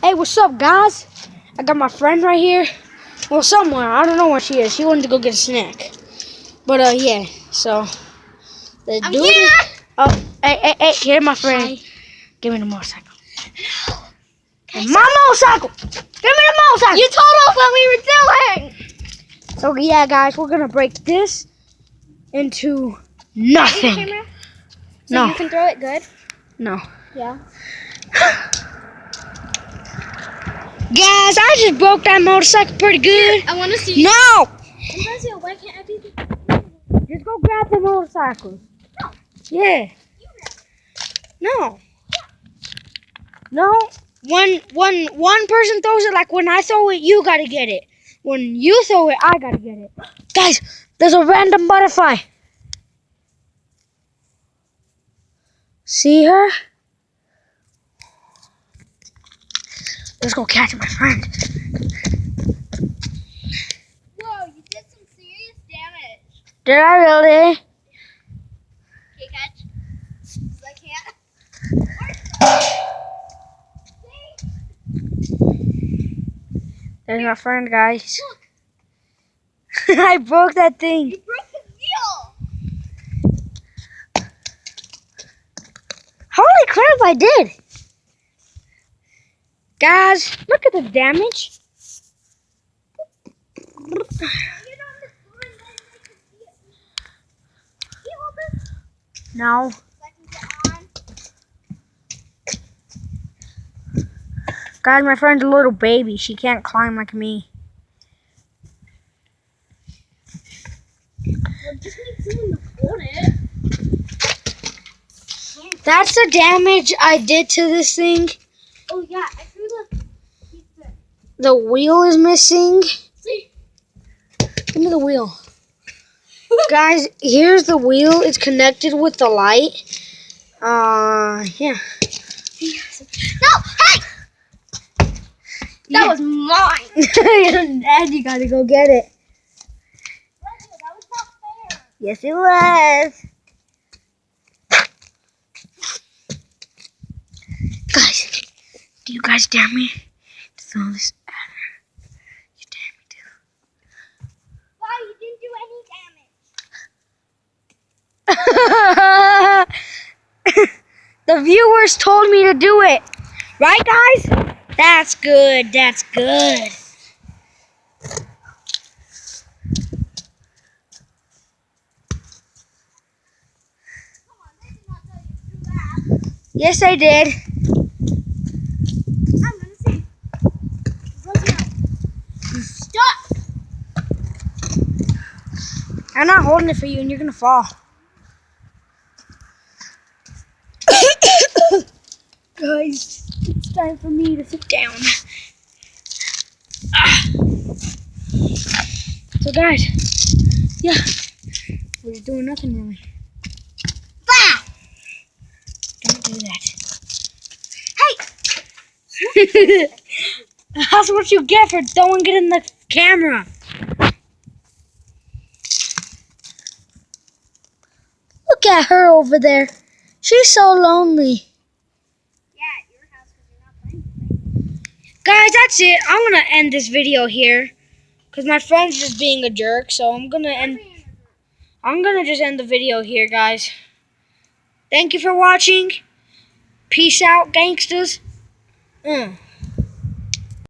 Hey, what's up, guys? I got my friend right here. Well, somewhere. I don't know where she is. She wanted to go get a snack. But, yeah. So, let's do it. Oh, hey, here's my friend. Hi. Give me the motorcycle. No. My motorcycle! Give me the motorcycle! You told us what we were doing! So, yeah, guys, we're going to break this into nothing. So no. You can throw it good? No. Yeah. Guys, I just broke that motorcycle pretty good. I want to see. No! Why can't I do this? Just go grab the motorcycle. No. Yeah. No. No. One person throws it, like when I throw it, you gotta get it. When you throw it, I gotta get it. Guys, there's a random butterfly. See her? Let's go catch my friend. Whoa, you did some serious damage. Did I really? Okay, catch. I can't. There's my friend, guys. I broke that thing. You broke the wheel. Holy crap, I did. Guys, look at the damage. No. Guys, my friend's a little baby. She can't climb like me. Just need someone to hold it. That's the damage I did to this thing. Oh yeah, I threw the. The wheel is missing. See? Give me the wheel. Guys, here's the wheel. It's connected with the light. Yeah. No, hey! That was mine. Dad, you gotta go get it. That was not fair. Yes, it was. Guys, do you guys dare me to throw this at her? You dare me to. Wow, you didn't do any damage. The viewers told me to do it. Right, guys? That's good. That's good. Come on, they did not tell you to do that. Yes, I did. I'm gonna see. Stop! I'm not holding it for you, and you're gonna fall. Guys, it's time for me to sit down. So, guys, yeah, we're just doing nothing really. Bah! Don't do that. Hey! That's what you get for throwing it in the camera. Look at her over there. She's so lonely. Yeah, at your house because you're not playing. Guys, that's it. I'm going to end this video here. Because my friend's just being a jerk. So I'm going to just end the video here, guys. Thank you for watching. Peace out, gangsters.